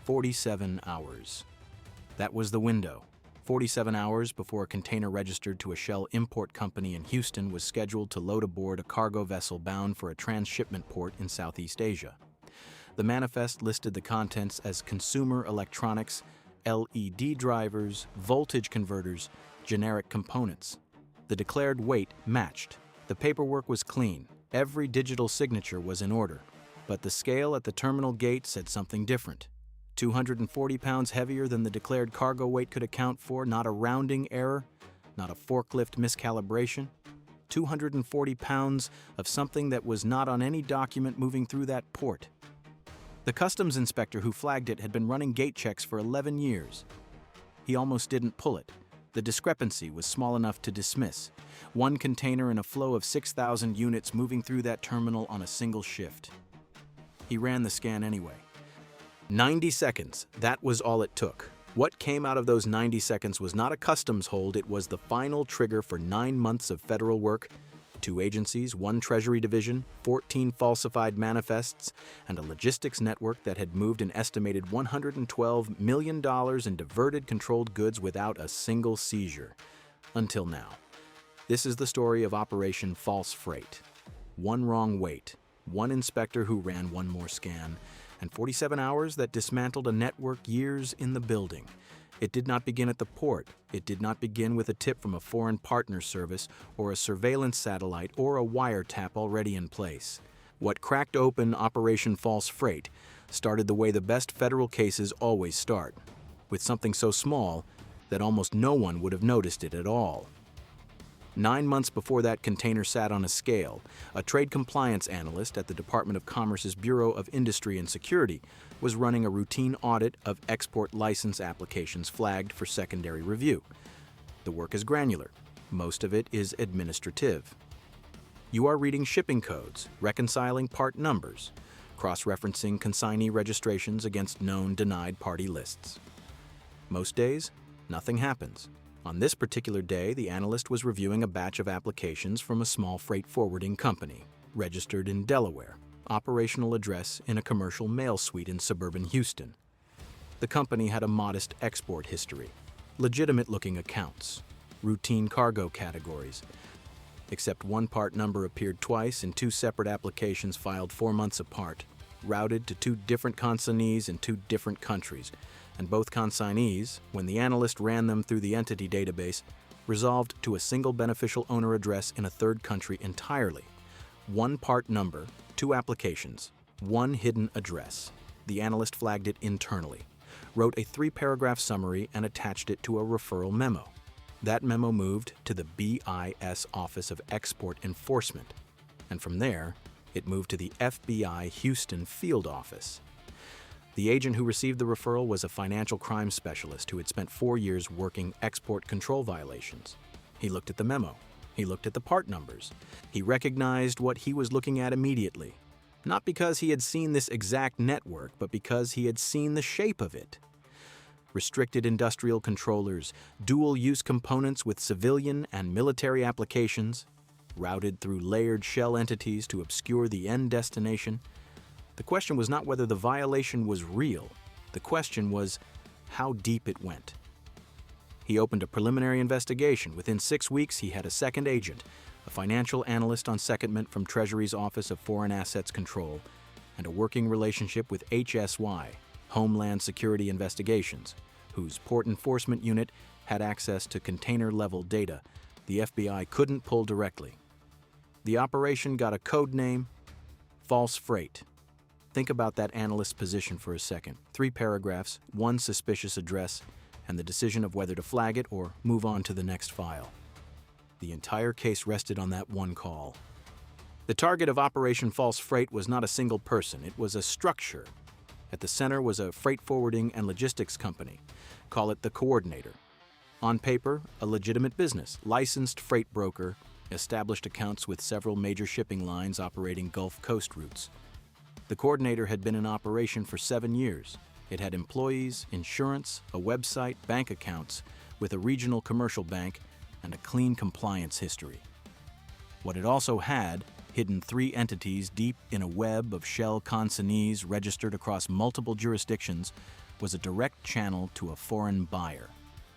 47 hours. That was the window. 47 hours before a container registered to a Shell import company in Houston was scheduled to load aboard a cargo vessel bound for a transshipment port in Southeast Asia. The manifest listed the contents as consumer electronics, LED drivers, voltage converters, generic components. The declared weight matched. The paperwork was clean. Every digital signature was in order. But the scale at the terminal gate said something different. 240 pounds heavier than the declared cargo weight could account for, not a rounding error, not a forklift miscalibration. 240 pounds of something that was not on any document moving through that port. The customs inspector who flagged it had been running gate checks for 11 years. He almost didn't pull it. The discrepancy was small enough to dismiss. One container in a flow of 6,000 units moving through that terminal on a single shift. He ran the scan anyway. 90 seconds, that was all it took. What came out of those 90 seconds was not a customs hold, it was the final trigger for 9 months of federal work, 2 agencies, 1 Treasury division, 14 falsified manifests, and a logistics network that had moved an estimated $112 million in diverted controlled goods without a single seizure. Until now. This is the story of Operation False Freight. 1 wrong weight, 1 inspector who ran 1 more scan, and 47 hours that dismantled a network years in the building. It did not begin at the port. It did not begin with a tip from a foreign partner service or a surveillance satellite or a wiretap already in place. What cracked open Operation False Freight started the way the best federal cases always start, with something so small that almost no one would have noticed it at all. 9 months before that container sat on a scale, a trade compliance analyst at the Department of Commerce's Bureau of Industry and Security was running a routine audit of export license applications flagged for secondary review. The work is granular. Most of it is administrative. You are reading shipping codes, reconciling part numbers, cross-referencing consignee registrations against known denied party lists. Most days, nothing happens. On this particular day, the analyst was reviewing a batch of applications from a small freight forwarding company, registered in Delaware, operational address in a commercial mail suite in suburban Houston. The company had a modest export history, legitimate-looking accounts, routine cargo categories, except 1 part number appeared twice in 2 separate applications filed 4 months apart, routed to 2 different consignees in 2 different countries, and both consignees, when the analyst ran them through the entity database, resolved to a single beneficial owner address in a 3rd country entirely. 1 part number, 2 applications, 1 hidden address. The analyst flagged it internally, wrote a 3-paragraph summary and attached it to a referral memo. That memo moved to the BIS Office of Export Enforcement, and from there, it moved to the FBI Houston Field Office. The agent who received the referral was a financial crime specialist who had spent 4 years working export control violations. He looked at the memo. He looked at the part numbers. He recognized what he was looking at immediately. Not because he had seen this exact network, but because he had seen the shape of it. Restricted industrial controllers, dual-use components with civilian and military applications, routed through layered shell entities to obscure the end destination. The question was not whether the violation was real. The question was how deep it went. He opened a preliminary investigation. Within 6 weeks, he had a second agent, a financial analyst on secondment from Treasury's Office of Foreign Assets Control, and a working relationship with HSI, Homeland Security Investigations, whose port enforcement unit had access to container-level data the FBI couldn't pull directly. The operation got a code name, False Freight. Think about that analyst's position for a second. 3 paragraphs, 1 suspicious address, and the decision of whether to flag it or move on to the next file. The entire case rested on that 1 call. The target of Operation False Freight was not a single person, it was a structure. At the center was a freight forwarding and logistics company. Call it the coordinator. On paper, a legitimate business, licensed freight broker, established accounts with several major shipping lines operating Gulf Coast routes. The coordinator had been in operation for 7 years. It had employees, insurance, a website, bank accounts, with a regional commercial bank, and a clean compliance history. What it also had, hidden 3 entities deep in a web of shell consignees registered across multiple jurisdictions, was a direct channel to a foreign buyer,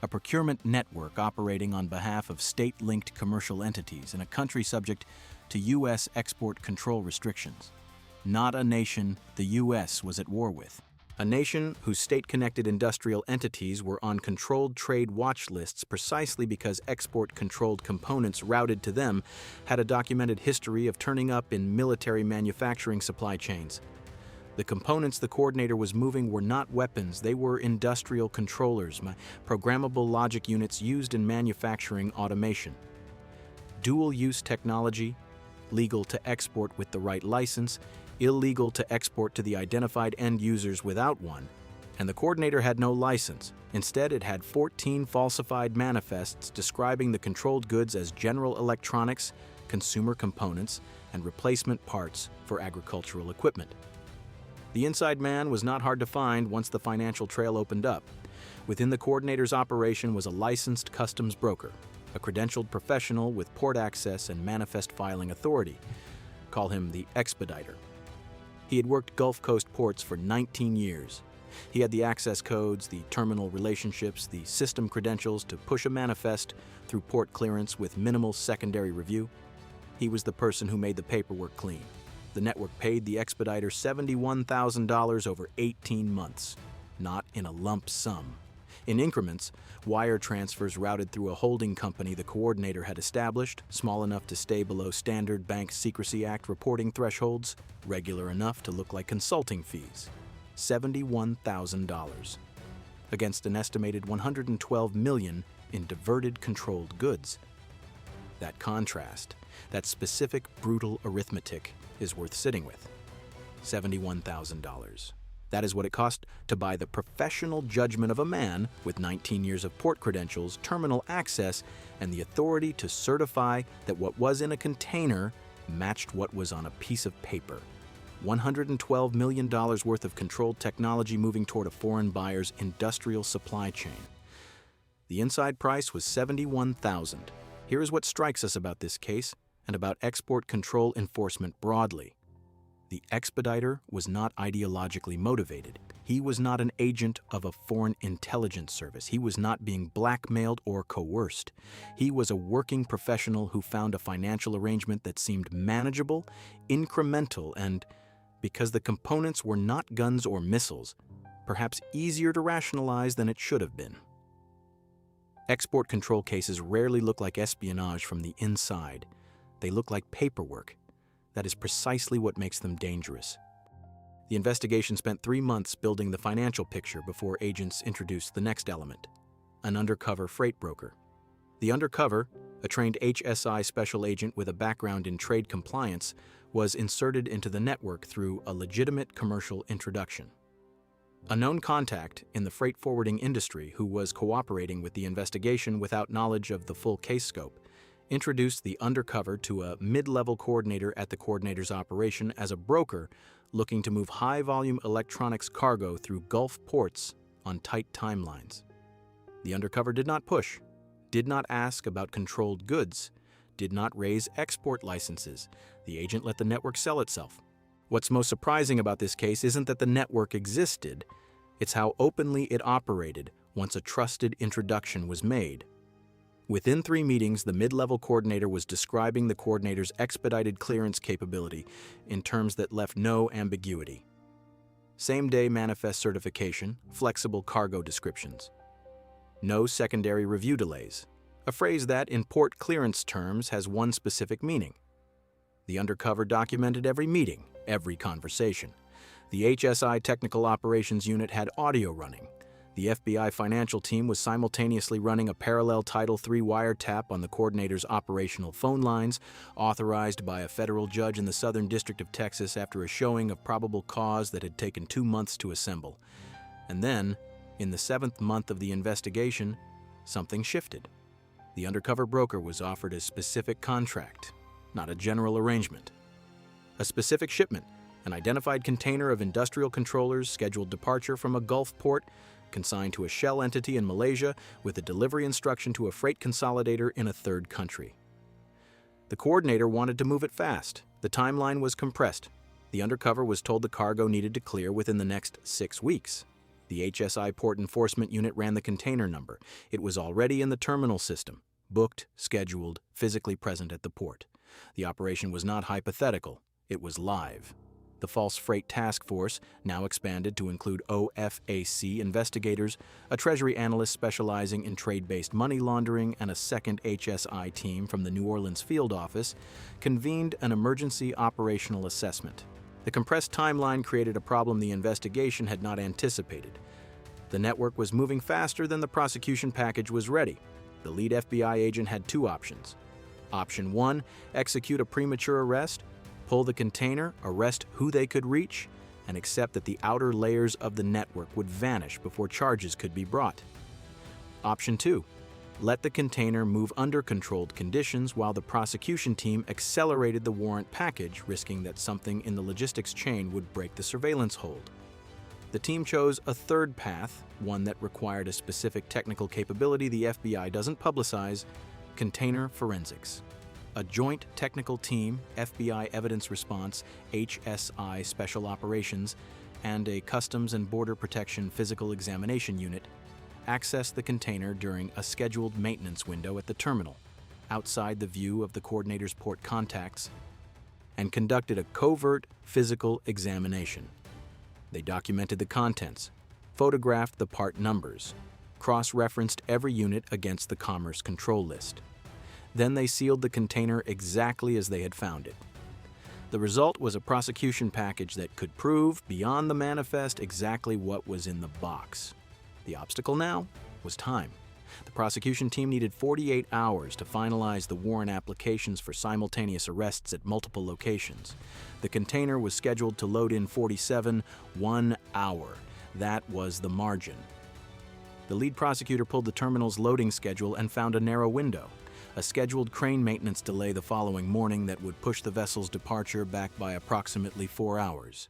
a procurement network operating on behalf of state-linked commercial entities in a country subject to U.S. export control restrictions. Not a nation the U.S. was at war with. A nation whose state-connected industrial entities were on controlled trade watch lists precisely because export-controlled components routed to them had a documented history of turning up in military manufacturing supply chains. The components the coordinator was moving were not weapons, they were industrial controllers, programmable logic units used in manufacturing automation. Dual-use technology, legal to export with the right license, illegal to export to the identified end users without one, and the coordinator had no license. Instead, it had 14 falsified manifests describing the controlled goods as general electronics, consumer components, and replacement parts for agricultural equipment. The inside man was not hard to find once the financial trail opened up. Within the coordinator's operation was a licensed customs broker, a credentialed professional with port access and manifest filing authority. Call him the expediter. He had worked Gulf Coast ports for 19 years. He had the access codes, the terminal relationships, the system credentials to push a manifest through port clearance with minimal secondary review. He was the person who made the paperwork clean. The network paid the expediter $71,000 over 18 months, not in a lump sum. In increments, wire transfers routed through a holding company the coordinator had established, small enough to stay below standard Bank Secrecy Act reporting thresholds, regular enough to look like consulting fees. $71,000 against an estimated $112 million in diverted controlled goods. That contrast, that specific brutal arithmetic, is worth sitting with. $71,000. That is what it cost to buy the professional judgment of a man with 19 years of port credentials, terminal access, and the authority to certify that what was in a container matched what was on a piece of paper. $112 million worth of controlled technology moving toward a foreign buyer's industrial supply chain. The inside price was $71,000. Here is what strikes us about this case and about export control enforcement broadly. The expediter was not ideologically motivated. He was not an agent of a foreign intelligence service. He was not being blackmailed or coerced. He was a working professional who found a financial arrangement that seemed manageable, incremental, and, because the components were not guns or missiles, perhaps easier to rationalize than it should have been. Export control cases rarely look like espionage from the inside. They look like paperwork. That is precisely what makes them dangerous. The investigation spent 3 months building the financial picture before agents introduced the next element, an undercover freight broker. The undercover, a trained HSI special agent with a background in trade compliance, was inserted into the network through a legitimate commercial introduction. A known contact in the freight forwarding industry who was cooperating with the investigation without knowledge of the full case scope introduced the undercover to a mid-level coordinator at the coordinator's operation as a broker looking to move high-volume electronics cargo through Gulf ports on tight timelines. The undercover did not push, did not ask about controlled goods, did not raise export licenses. The agent let the network sell itself. What's most surprising about this case isn't that the network existed, it's how openly it operated once a trusted introduction was made. Within 3 meetings, the mid-level coordinator was describing the coordinator's expedited clearance capability in terms that left no ambiguity. Same-day manifest certification, flexible cargo descriptions. No secondary review delays, a phrase that, in port clearance terms, has one specific meaning. The undercover documented every meeting, every conversation. The HSI Technical Operations Unit had audio running. The FBI financial team was simultaneously running a parallel Title III wiretap on the coordinator's operational phone lines, authorized by a federal judge in the Southern District of Texas after a showing of probable cause that had taken 2 months to assemble. And then, in the 7th month of the investigation, something shifted. The undercover broker was offered a specific contract, not a general arrangement. A specific shipment, an identified container of industrial controllers scheduled departure from a Gulf port, consigned to a shell entity in Malaysia with a delivery instruction to a freight consolidator in a third country. The coordinator wanted to move it fast. The timeline was compressed. The undercover was told the cargo needed to clear within the next 6 weeks. The HSI port enforcement unit ran the container number. It was already in the terminal system, booked, scheduled, physically present at the port. The operation was not hypothetical. It was live. The False Freight Task Force, now expanded to include OFAC investigators, a Treasury analyst specializing in trade-based money laundering, and a second HSI team from the New Orleans field office, convened an emergency operational assessment. The compressed timeline created a problem the investigation had not anticipated. The network was moving faster than the prosecution package was ready. The lead FBI agent had two options. Option 1, execute a premature arrest, pull the container, arrest who they could reach, and accept that the outer layers of the network would vanish before charges could be brought. Option 2, let the container move under controlled conditions while the prosecution team accelerated the warrant package, risking that something in the logistics chain would break the surveillance hold. The team chose a third path, one that required a specific technical capability the FBI doesn't publicize: container forensics. A joint technical team, FBI Evidence Response, HSI Special Operations, and a Customs and Border Protection Physical Examination Unit accessed the container during a scheduled maintenance window at the terminal, outside the view of the coordinator's port contacts, and conducted a covert physical examination. They documented the contents, photographed the part numbers, cross-referenced every unit against the Commerce Control List. Then they sealed the container exactly as they had found it. The result was a prosecution package that could prove, beyond the manifest, exactly what was in the box. The obstacle now was time. The prosecution team needed 48 hours to finalize the warrant applications for simultaneous arrests at multiple locations. The container was scheduled to load in 47, 1 hour. That was the margin. The lead prosecutor pulled the terminal's loading schedule and found a narrow window. A scheduled crane maintenance delay the following morning that would push the vessel's departure back by approximately 4 hours.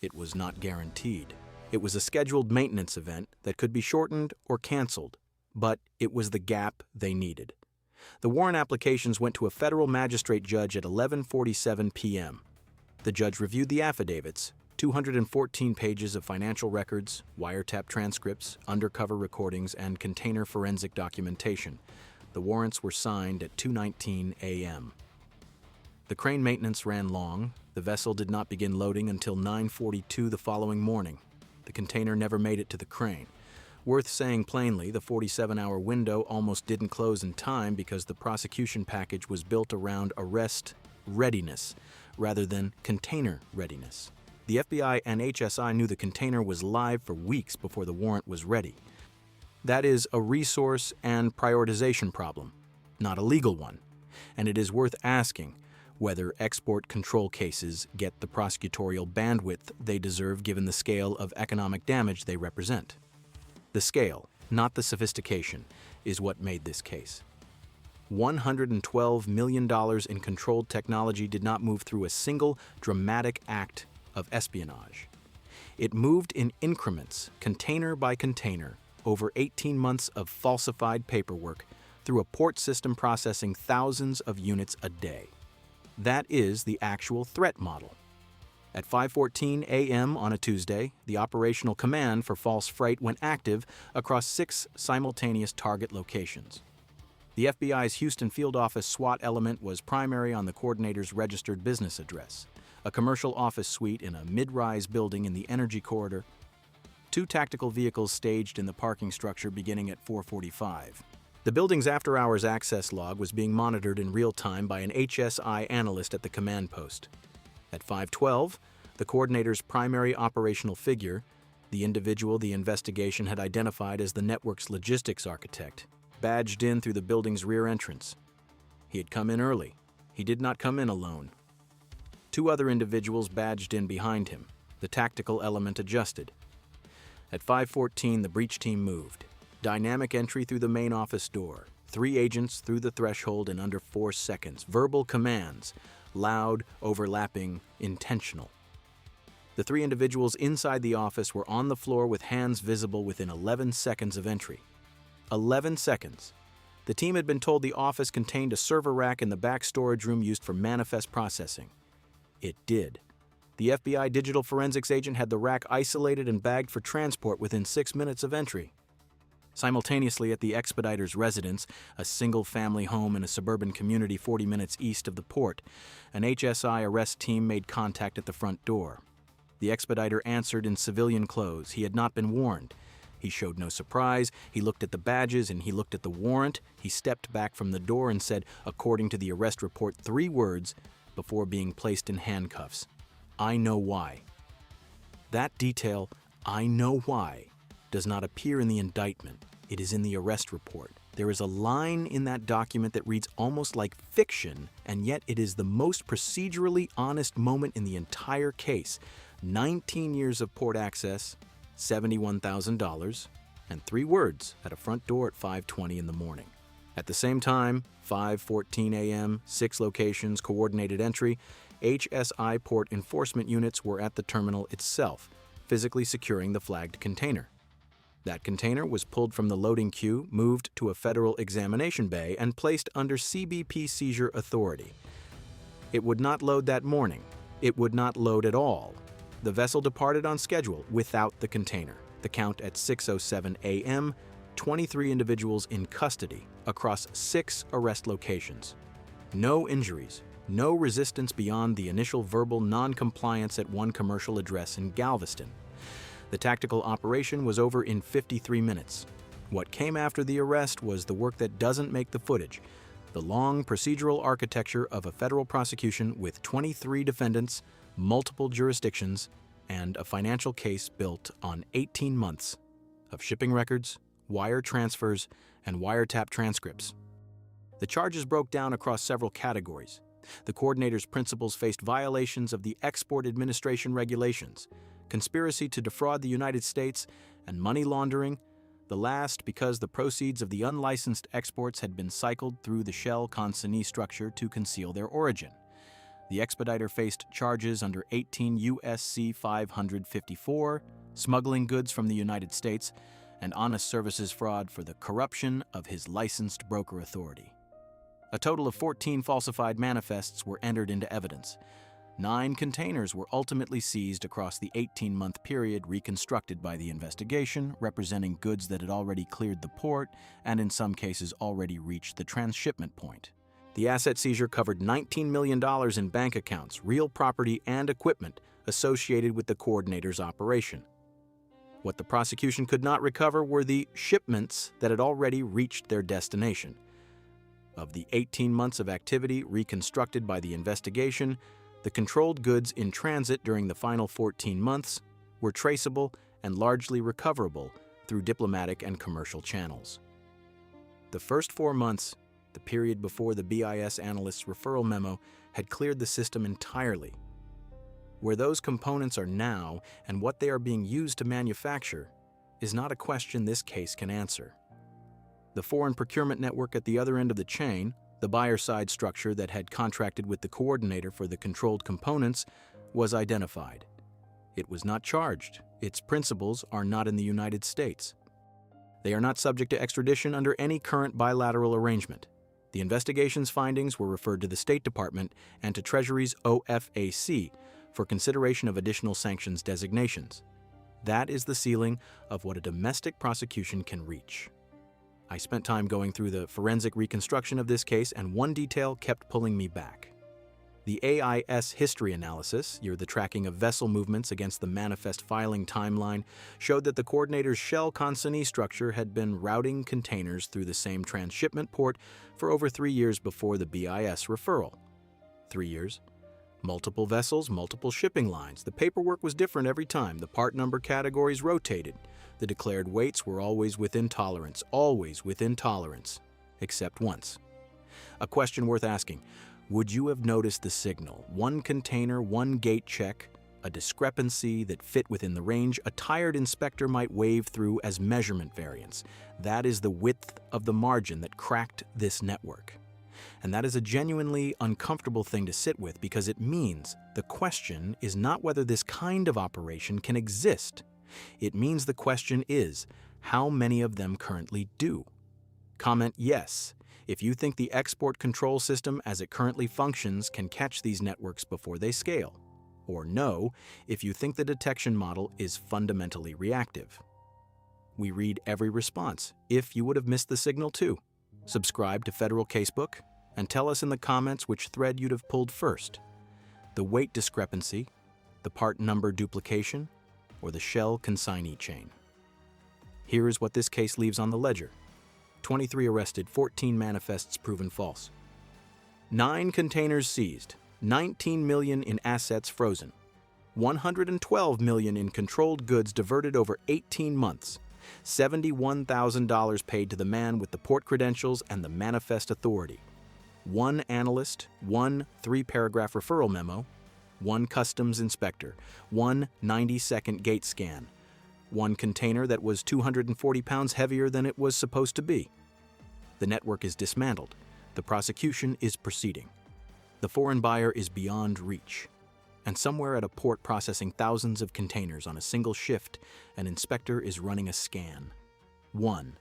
It was not guaranteed. It was a scheduled maintenance event that could be shortened or canceled, but it was the gap they needed. The warrant applications went to a federal magistrate judge at 11:47 p.m. The judge reviewed the affidavits, 214 pages of financial records, wiretap transcripts, undercover recordings, and container forensic documentation. The warrants were signed at 2:19 a.m. The crane maintenance ran long. The vessel did not begin loading until 9:42 the following morning. The container never made it to the crane. Worth saying plainly, the 47-hour window almost didn't close in time because the prosecution package was built around arrest readiness rather than container readiness. The FBI and HSI knew the container was live for weeks before the warrant was ready. That is a resource and prioritization problem, not a legal one, and it is worth asking whether export control cases get the prosecutorial bandwidth they deserve given the scale of economic damage they represent. The scale, not the sophistication, is what made this case. $112 million in controlled technology did not move through a single dramatic act of espionage. It moved in increments, container by container, over 18 months of falsified paperwork through a port system processing thousands of units a day. That is the actual threat model. At 5:14 a.m. on a Tuesday, the operational command for false freight went active across 6 simultaneous target locations. The FBI's Houston field office SWAT element was primary on the coordinator's registered business address, a commercial office suite in a mid-rise building in the energy corridor, 2 tactical vehicles staged in the parking structure beginning at 4:45. The building's after-hours access log was being monitored in real time by an HSI analyst at the command post. At 5:12, the coordinator's primary operational figure, the individual the investigation had identified as the network's logistics architect, badged in through the building's rear entrance. He had come in early. He did not come in alone. 2 other individuals badged in behind him. The tactical element adjusted. At 5:14, the breach team moved. Dynamic entry through the main office door. 3 agents through the threshold in under 4 seconds. Verbal commands. Loud, overlapping, intentional. The 3 individuals inside the office were on the floor with hands visible within 11 seconds of entry. 11 seconds. The team had been told the office contained a server rack in the back storage room used for manifest processing. It did. The FBI digital forensics agent had the rack isolated and bagged for transport within 6 minutes of entry. Simultaneously, at the expediter's residence, a single-family home in a suburban community 40 minutes east of the port, an HSI arrest team made contact at the front door. The expediter answered in civilian clothes. He had not been warned. He showed no surprise. He looked at the badges and he looked at the warrant. He stepped back from the door and said, according to the arrest report, 3 words before being placed in handcuffs. "I know why." That detail, "I know why," does not appear in the indictment. It is in the arrest report. There is a line in that document that reads almost like fiction, and yet it is the most procedurally honest moment in the entire case. 19 years of port access, $71,000, and 3 words at a front door at 5:20 in the morning. At the same time, 5:14 a.m., 6 locations, coordinated entry, HSI port enforcement units were at the terminal itself, physically securing the flagged container. That container was pulled from the loading queue, moved to a federal examination bay, and placed under CBP seizure authority. It would not load that morning. It would not load at all. The vessel departed on schedule without the container. The count at 6:07 a.m., 23 individuals in custody across 6 arrest locations. No injuries, no resistance beyond the initial verbal non-compliance at one commercial address in Galveston. The tactical operation was over in 53 minutes. What came after the arrest was the work that doesn't make the footage, the long procedural architecture of a federal prosecution with 23 defendants, multiple jurisdictions, and a financial case built on 18 months of shipping records, wire transfers, and wiretap transcripts. The charges broke down across several categories. The coordinator's principals faced violations of the Export Administration regulations, conspiracy to defraud the United States, and money laundering, the last because the proceeds of the unlicensed exports had been cycled through the shell consignee structure to conceal their origin. The expediter faced charges under 18 U.S.C. 554, smuggling goods from the United States, and honest services fraud for the corruption of his licensed broker authority. A total of 14 falsified manifests were entered into evidence. 9 containers were ultimately seized across the 18-month period reconstructed by the investigation, representing goods that had already cleared the port and in some cases already reached the transshipment point. The asset seizure covered $19 million in bank accounts, real property, and equipment associated with the coordinator's operation. What the prosecution could not recover were the shipments that had already reached their destination. Of the 18 months of activity reconstructed by the investigation, the controlled goods in transit during the final 14 months were traceable and largely recoverable through diplomatic and commercial channels. The first 4 months, the period before the BIS Analyst's referral memo, had cleared the system entirely. Where those components are now and what they are being used to manufacture is not a question this case can answer. The foreign procurement network at the other end of the chain, the buyer-side structure that had contracted with the coordinator for the controlled components, was identified. It was not charged. Its principals are not in the United States. They are not subject to extradition under any current bilateral arrangement. The investigation's findings were referred to the State Department and to Treasury's OFAC for consideration of additional sanctions designations. That is the ceiling of what a domestic prosecution can reach. I spent time going through the forensic reconstruction of this case, and one detail kept pulling me back. The AIS history analysis, the tracking of vessel movements against the manifest filing timeline, showed that the coordinator's shell consignee structure had been routing containers through the same transshipment port for over 3 years before the BIS referral. 3 years. Multiple vessels, multiple shipping lines. The paperwork was different every time. The part number categories rotated. The declared weights were always within tolerance, except once. A question worth asking. Would you have noticed the signal? One container, one gate check, a discrepancy that fit within the range a tired inspector might wave through as measurement variance. That is the width of the margin that cracked this network. And that is a genuinely uncomfortable thing to sit with because it means the question is not whether this kind of operation can exist. It means the question is, how many of them currently do? Comment yes if you think the export control system as it currently functions can catch these networks before they scale. or no if you think the detection model is fundamentally reactive. We read every response if you would have missed the signal too. Subscribe to Federal Casebook and tell us in the comments which thread you'd have pulled first: the weight discrepancy, the part number duplication, or the shell consignee chain. Here is what this case leaves on the ledger. 23 arrested, 14 manifests proven false. 9 containers seized, 19 million in assets frozen, 112 million in controlled goods diverted over 18 months, $71,000 paid to the man with the port credentials and the manifest authority, 1 analyst, 1 3-paragraph referral memo, 1 customs inspector, 1 90-second gate scan, 1 container that was 240 pounds heavier than it was supposed to be. The network is dismantled. The prosecution is proceeding. The foreign buyer is beyond reach. And somewhere at a port processing thousands of containers on a single shift, an inspector is running a scan. 1.